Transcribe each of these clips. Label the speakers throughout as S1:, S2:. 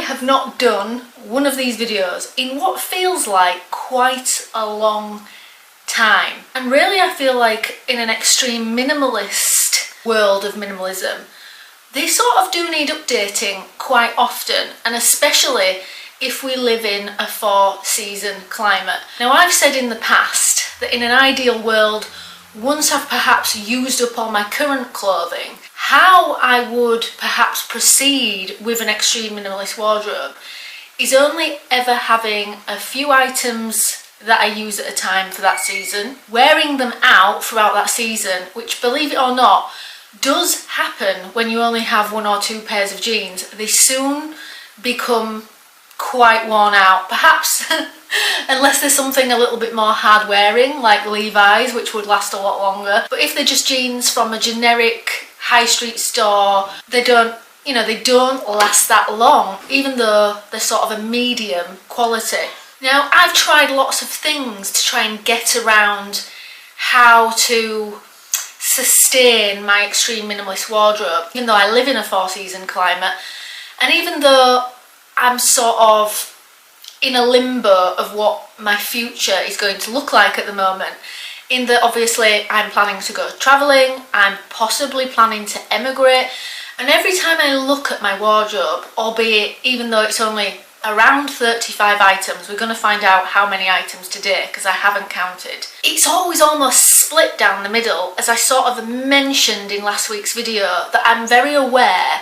S1: have not done one of these videos in what feels like quite a long time. And really I feel like in an extreme minimalist world of minimalism, they sort of do need updating quite often, and especially if we live in a 4-season climate. Now, I've said in the past that in an ideal world, once I've perhaps used up all my current clothing, how I would perhaps proceed with an extreme minimalist wardrobe is only ever having a few items that I use at a time for that season, wearing them out throughout that season, which, believe it or not, does happen when you only have 1 or 2 pairs of jeans. They soon become quite worn out, perhaps unless there's something a little bit more hard wearing like Levi's, which would last a lot longer. But if they're just jeans from a generic high street store, they don't last that long, even though they're sort of a medium quality. Now, I've tried lots of things to try and get around how to sustain my extreme minimalist wardrobe, even though I live in a 4-season climate, and even though I'm sort of in a limbo of what my future is going to look like at the moment, in that obviously I'm planning to go travelling, I'm possibly planning to emigrate, and every time I look at my wardrobe, albeit even though it's only around 35 items, we're going to find out how many items today because I haven't counted. It's always almost split down the middle, as I sort of mentioned in last week's video, that I'm very aware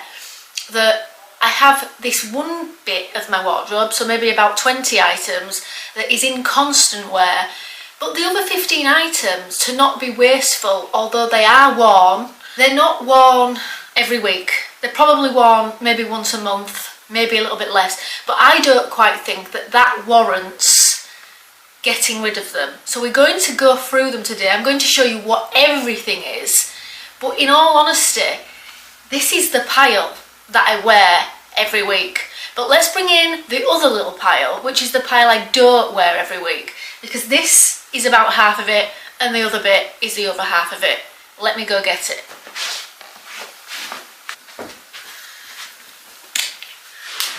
S1: that I have this one bit of my wardrobe, so maybe about 20 items, that is in constant wear, but the other 15 items, to not be wasteful, although they are worn, they're not worn every week. They're probably worn maybe once a month, maybe a little bit less, but I don't quite think that that warrants getting rid of them. So we're going to go through them today. I'm going to show you what everything is, but in all honesty, this is the pile that I wear every week. But let's bring in the other little pile, which is the pile I don't wear every week, because this is about half of it and the other bit is the other half of it. Let me go get it.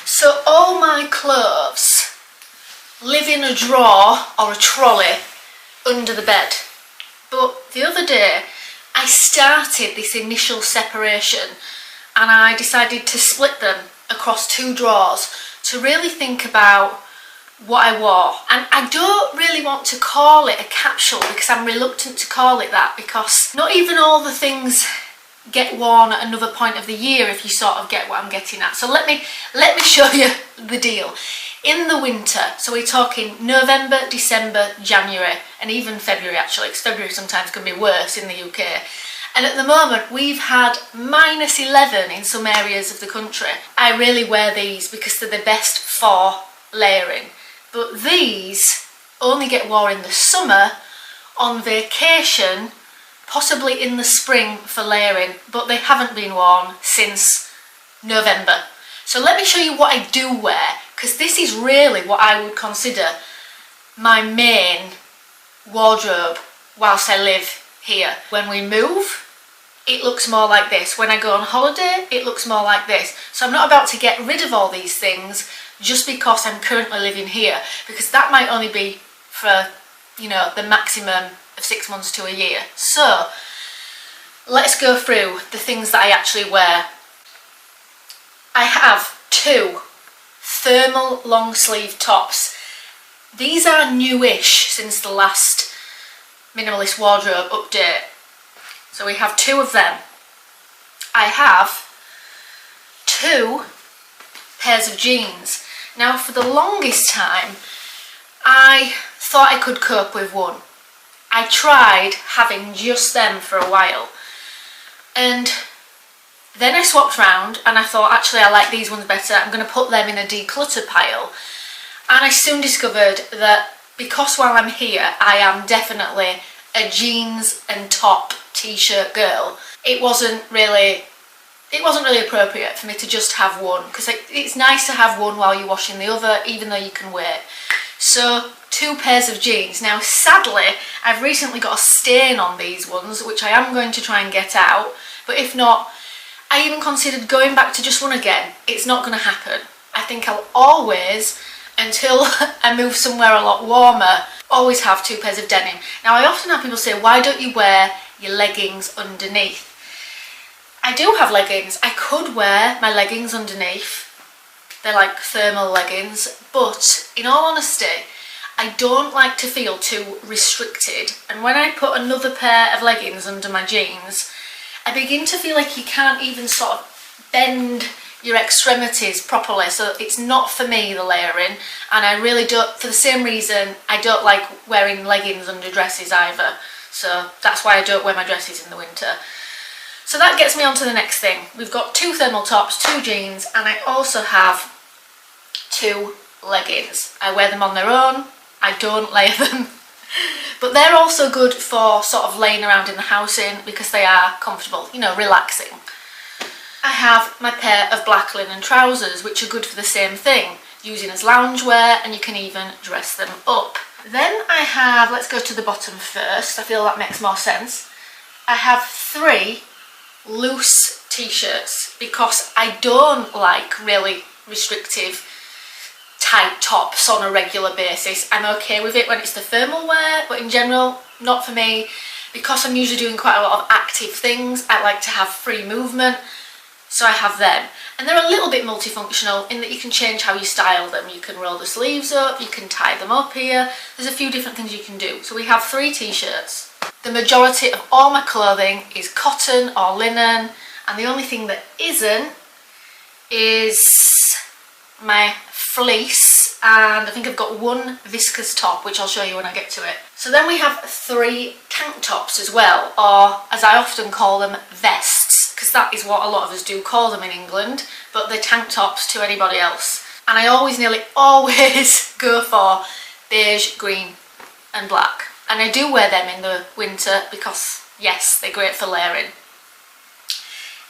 S1: So all my clothes live in a drawer or a trolley under the bed. But the other day I started this initial separation and I decided to split them across 2 drawers to really think about what I wore. And I don't really want to call it a capsule because I'm reluctant to call it that, because not even all the things get worn at another point of the year, if you sort of get what I'm getting at. So let me show you the deal. In the winter, so we're talking November, December, January, and even February actually, because February sometimes can be worse in the UK. And at the moment we've had -11 in some areas of the country. I really wear these because they're the best for layering. But these only get worn in the summer, on vacation, possibly in the spring for layering, but they haven't been worn since November. So let me show you what I do wear, because this is really what I would consider my main wardrobe whilst I live here. When we move, it looks more like this. When I go on holiday, it looks more like this. So I'm not about to get rid of all these things just because I'm currently living here, because that might only be for, you know, the maximum of 6 months to a year. So let's go through the things that I actually wear. I have 2 thermal long sleeve tops. These are newish since the last minimalist wardrobe update. So we have 2 of them. I have 2 pairs of jeans. Now, for the longest time, I thought I could cope with 1. I tried having just them for a while, and then I swapped round and I thought, actually I like these ones better, I'm going to put them in a declutter pile. And I soon discovered that because while I'm here I am definitely a jeans and top t-shirt girl, it wasn't really appropriate for me to just have one, because it's nice to have one while you're washing the other, even though you can wait. So 2 pairs of jeans. Now sadly I've recently got a stain on these ones, which I am going to try and get out, but if not, I even considered going back to just one again. It's not going to happen. I think I'll always, until I move somewhere a lot warmer, always have 2 pairs of denim. Now I often have people say, why don't you wear your leggings underneath? I do have leggings. I could wear my leggings underneath. They're like thermal leggings, but in all honesty, I don't like to feel too restricted, and when I put another pair of leggings under my jeans, I begin to feel like you can't even sort of bend your extremities properly, so it's not for me, the layering, and I really don't, for the same reason, I don't like wearing leggings under dresses either, so that's why I don't wear my dresses in the winter. So that gets me on to the next thing. We've got 2 thermal tops, 2 jeans, and I also have 2 leggings. I wear them on their own, I don't layer them, but they're also good for sort of laying around in the house in, because they are comfortable, you know, relaxing. I have my pair of black linen trousers, which are good for the same thing, using as loungewear, and you can even dress them up. Then I have, let's go to the bottom first, I feel that makes more sense. I have 3 loose t-shirts, because I don't like really restrictive tight tops on a regular basis. I'm okay with it when it's the thermal wear, but in general, not for me. Because I'm usually doing quite a lot of active things, I like to have free movement, so I have them. And they're a little bit multifunctional in that you can change how you style them. You can roll the sleeves up, you can tie them up here, there's a few different things you can do. So we have 3 t-shirts. The majority of all my clothing is cotton or linen, and the only thing that isn't is my fleece, and I think I've got 1 viscose top, which I'll show you when I get to it. So then we have 3 tank tops as well, or as I often call them, vests, because that is what a lot of us do call them in England, but they're tank tops to anybody else. And I nearly always go for beige, green and black. And I do wear them in the winter because, yes, they're great for layering.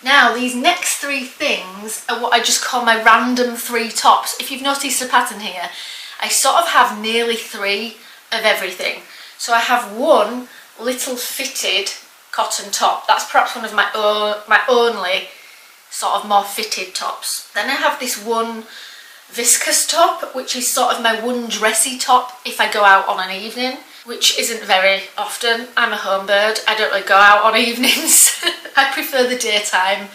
S1: Now, these next 3 things are what I just call my random 3 tops. If you've noticed the pattern here, I sort of have nearly 3 of everything. So I have 1 little fitted cotton top. That's perhaps one of my only sort of more fitted tops. Then I have this 1 viscose top, which is sort of my 1 dressy top if I go out on an evening, which isn't very often. I'm a home bird, I don't really go out on evenings. I prefer the daytime.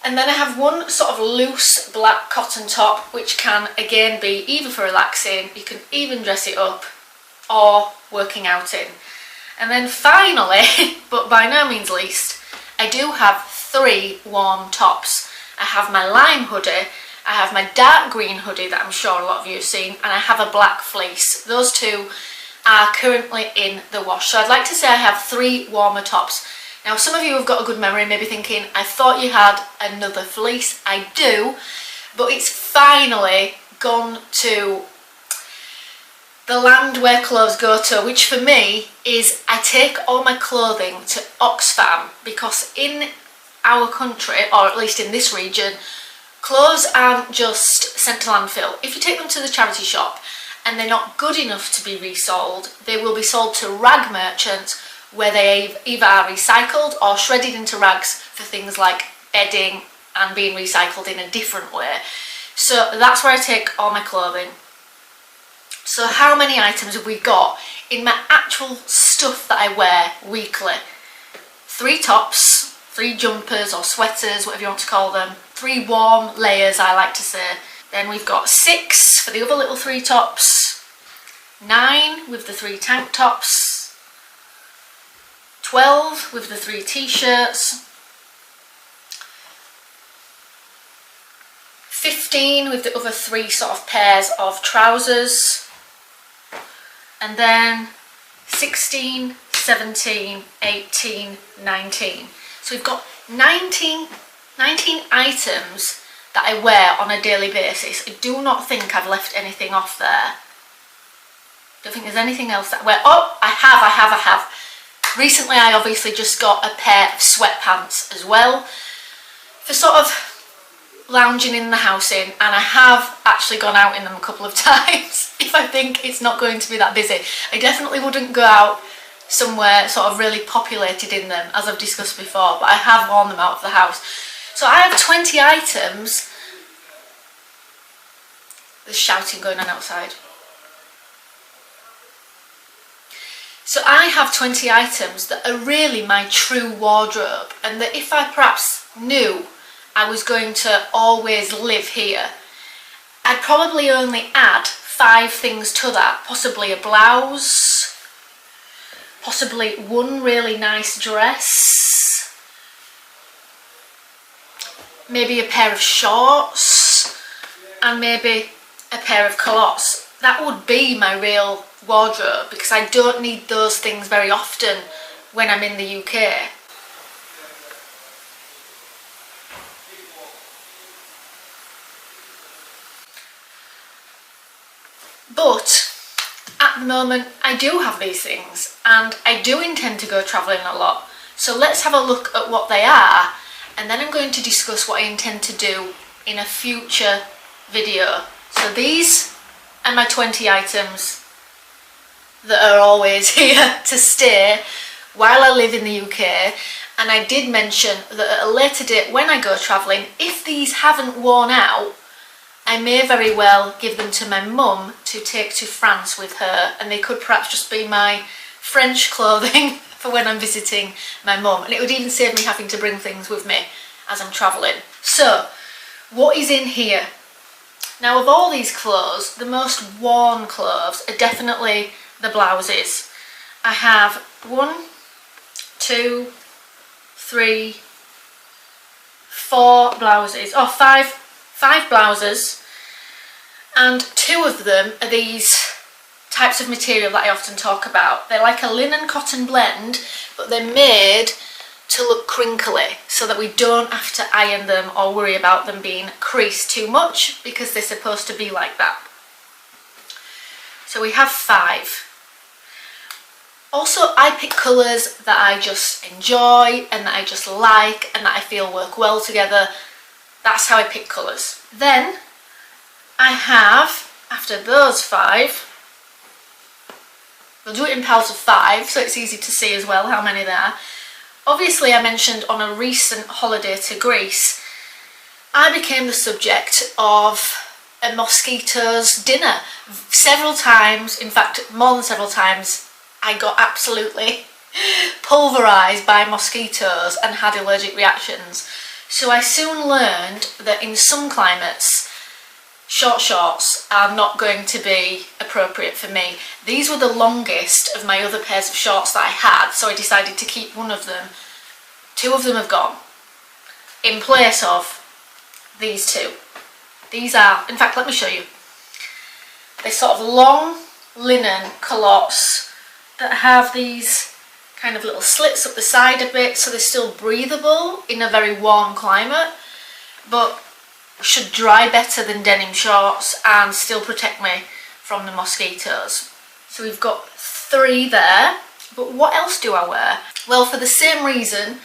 S1: And then I have 1 sort of loose black cotton top, which can again be either for relaxing, you can even dress it up, or working out in. And then finally, but by no means least, I do have 3 warm tops. I have my lime hoodie, I have my dark green hoodie that I'm sure a lot of you have seen, and I have a black fleece. Those 2 are currently in the wash. So I'd like to say I have 3 warmer tops. Now some of you have got a good memory, maybe thinking, I thought you had another fleece. I do, but it's finally gone to the land where clothes go to, which for me is I take all my clothing to Oxfam, because in our country, or at least in this region, clothes aren't just sent to landfill. If you take them to the charity shop and they're not good enough to be resold, they will be sold to rag merchants, where they either are recycled or shredded into rags for things like bedding and being recycled in a different way. So that's where I take all my clothing. So how many items have we got in my actual stuff that I wear weekly? 3 tops, 3 jumpers or sweaters, whatever you want to call them, 3 warm layers I like to say. Then we've got 6 for the other little 3 tops, 9 with the 3 tank tops, 12 with the 3 t-shirts, 15 with the other 3 sort of pairs of trousers, and then 16, 17, 18, 19. So we've got 19 items that I wear on a daily basis. I do not think I've left anything off there. Don't think there's anything else that I wear. Oh, I have. Recently I obviously just got a pair of sweatpants as well for sort of lounging in the house in, and I have actually gone out in them a couple of times if I think it's not going to be that busy. I definitely wouldn't go out somewhere sort of really populated in them, as I've discussed before, but I have worn them out of the house. So I have 20 items There's shouting going on outside. So I have 20 items that are really my true wardrobe, and that if I perhaps knew I was going to always live here, I'd probably only add 5 things to that. Possibly a blouse, possibly one really nice dress, maybe a pair of shorts, and maybe a pair of culottes. That would be my real wardrobe, because I don't need those things very often when I'm in the UK. But at the moment I do have these things, and I do intend to go travelling a lot. So let's have a look at what they are, and then I'm going to discuss what I intend to do in a future video. So these are my 20 items that are always here to stay while I live in the UK. And I did mention that at a later date when I go travelling, if these haven't worn out, I may very well give them to my mum to take to France with her, and they could perhaps just be my French clothing for when I'm visiting my mum, and it would even save me having to bring things with me as I'm travelling. So, what is in here? Now, of all these clothes, the most worn clothes are definitely the blouses. I have 1, 2, 3, 4 blouses, or five blouses, and 2 of them are these types of material that I often talk about. They're like a linen cotton blend, but they're made to look crinkly so that we don't have to iron them or worry about them being creased too much, because they're supposed to be like that. So we have 5. Also, I pick colours that I just enjoy and that I just like and that I feel work well together. That's how I pick colours. Then I have, after those 5, we'll do it in piles of 5 so it's easy to see as well how many there are. Obviously, I mentioned on a recent holiday to Greece, I became the subject of a mosquitoes dinner. Several times, in fact more than several times, I got absolutely pulverised by mosquitoes and had allergic reactions. So I soon learned that in some climates, short shorts are not going to be appropriate for me. These were the longest of my other pairs of shorts that I had, so I decided to keep one of them. 2 of them have gone in place of these 2. These are, in fact, let me show you. They're sort of long linen culottes that have these kind of little slits up the side a bit, so they're still breathable in a very warm climate, but should dry better than denim shorts and still protect me from the mosquitoes. So we've got 3 there, but what else do I wear? Well, for the same reason,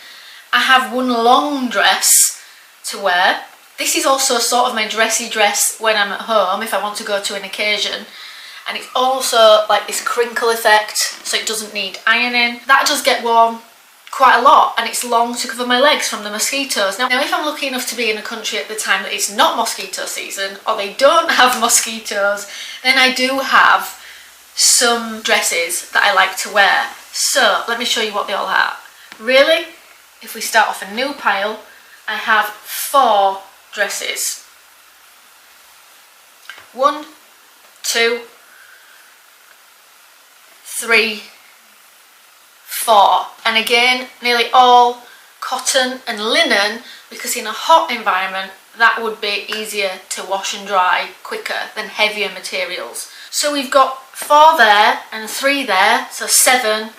S1: I have 1 long dress to wear. This is also sort of my dressy dress when I'm at home if I want to go to an occasion, and it's also like this crinkle effect, so it doesn't need ironing. That does get worn quite a lot, and it's long to cover my legs from the mosquitoes. Now if I'm lucky enough to be in a country at the time that it's not mosquito season, or they don't have mosquitoes, then I do have some dresses that I like to wear. So let me show you what they all are. Really, if we start off a new pile, I have 4 dresses. 1, 2, 3, 4, and again nearly all cotton and linen, because in a hot environment that would be easier to wash and dry quicker than heavier materials. So we've got 4 there and 3 there, so 7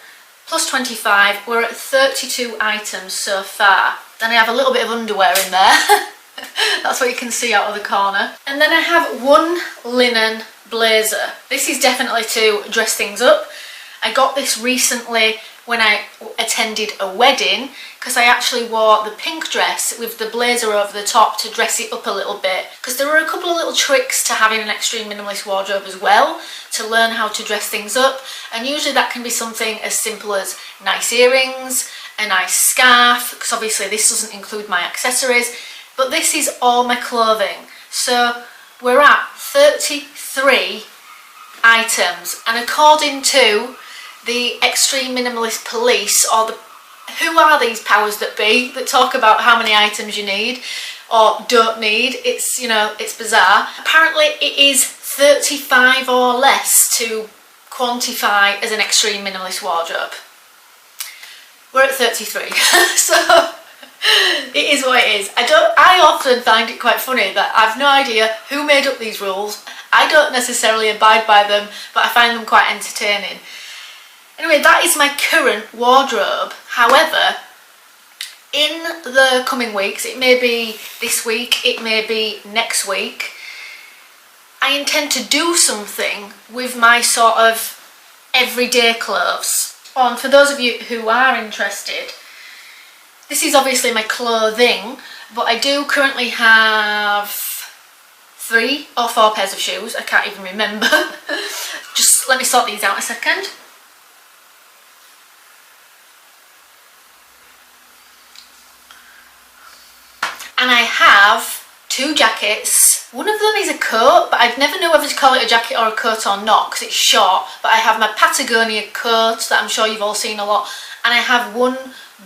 S1: plus 25, we're at 32 items so far. Then I have a little bit of underwear in there. That's what you can see out of the corner. And then I have 1 linen blazer. This is definitely to dress things up. I got this recently when I attended a wedding, because I actually wore the pink dress with the blazer over the top to dress it up a little bit, because there are a couple of little tricks to having an extreme minimalist wardrobe as well, to learn how to dress things up, and usually that can be something as simple as nice earrings, a nice scarf, because obviously this doesn't include my accessories, but this is all my clothing. So we're at 33 items, and according to the Extreme Minimalist Police, or the who are these powers that be that talk about how many items you need or don't need, it's, you know, it's bizarre. Apparently it is 35 or less to quantify as an extreme minimalist wardrobe. We're at 33 so it is what it is. I often find it quite funny that I've no idea who made up these rules. I don't necessarily abide by them, but I find them quite entertaining. Anyway, that is my current wardrobe. However, in the coming weeks, it may be this week, it may be next week, I intend to do something with my sort of everyday clothes. And for those of you who are interested, this is obviously my clothing, but I do currently have 3 or 4 pairs of shoes. I can't even remember. Just let me sort these out a second. And I have 2 jackets. One of them is a coat, but I'd never know whether to call it a jacket or a coat or not because it's short. But I have my Patagonia coat that I'm sure you've all seen a lot, and I have one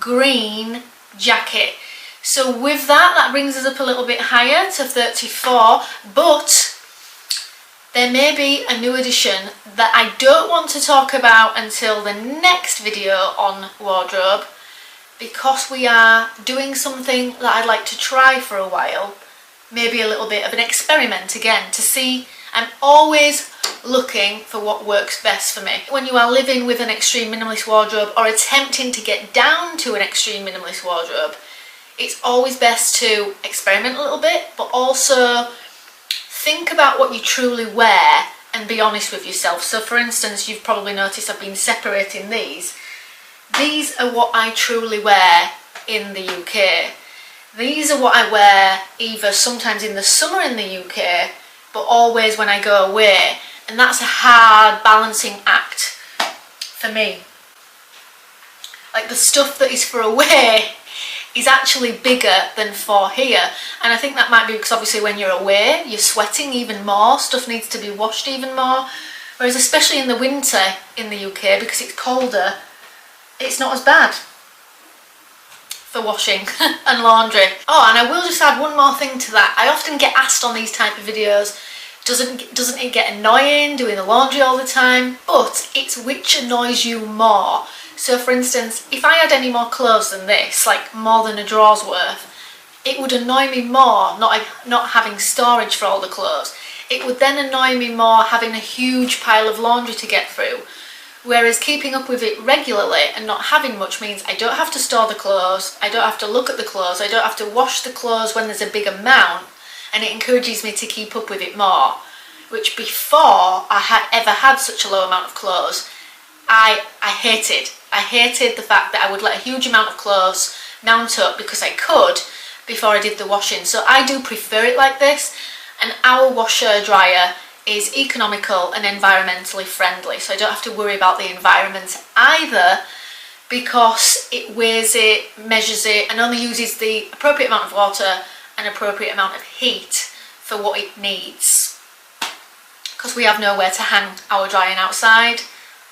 S1: green jacket. So with that brings us up a little bit higher to 34, but there may be a new addition that I don't want to talk about until the next video on wardrobe, because we are doing something that I'd like to try for a while, maybe a little bit of an experiment again to see. I'm always looking for what works best for me. When you are living with an extreme minimalist wardrobe or attempting to get down to an extreme minimalist wardrobe, it's always best to experiment a little bit, but also think about what you truly wear and be honest with yourself. So for instance, you've probably noticed I've been separating these. These are what I truly wear in the UK. These are what I wear either sometimes in the summer in the UK, but always when I go away. And that's a hard balancing act for me. Like, the stuff that is for away is actually bigger than for here. And I think that might be because obviously when you're away, you're sweating even more, stuff needs to be washed even more. Whereas especially in the winter in the UK, because it's colder, it's not as bad for washing and laundry. Oh, and I will just add one more thing to that. I often get asked on these type of videos, doesn't it get annoying doing the laundry all the time? But it's which annoys you more. So for instance, if I had any more clothes than this, like more than a drawer's worth, it would annoy me more not having storage for all the clothes. It would then annoy me more having a huge pile of laundry to get through. Whereas keeping up with it regularly and not having much means I don't have to store the clothes, I don't have to look at the clothes, I don't have to wash the clothes when there's a big amount, and it encourages me to keep up with it more. Which before I ever had such a low amount of clothes, I hated. I hated the fact that I would let a huge amount of clothes mount up because I could before I did the washing. So I do prefer it like this, and our washer dryer is economical and environmentally friendly, so I don't have to worry about the environment either, because it weighs it, measures it, and only uses the appropriate amount of water and appropriate amount of heat for what it needs. Because we have nowhere to hang our drying outside,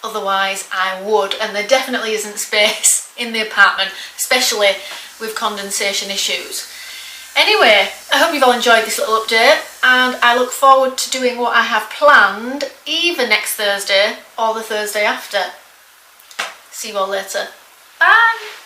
S1: otherwise I would, and there definitely isn't space in the apartment, especially with condensation issues. Anyway, I hope you've all enjoyed this little update, and I look forward to doing what I have planned either next Thursday or the Thursday after. See you all later. Bye!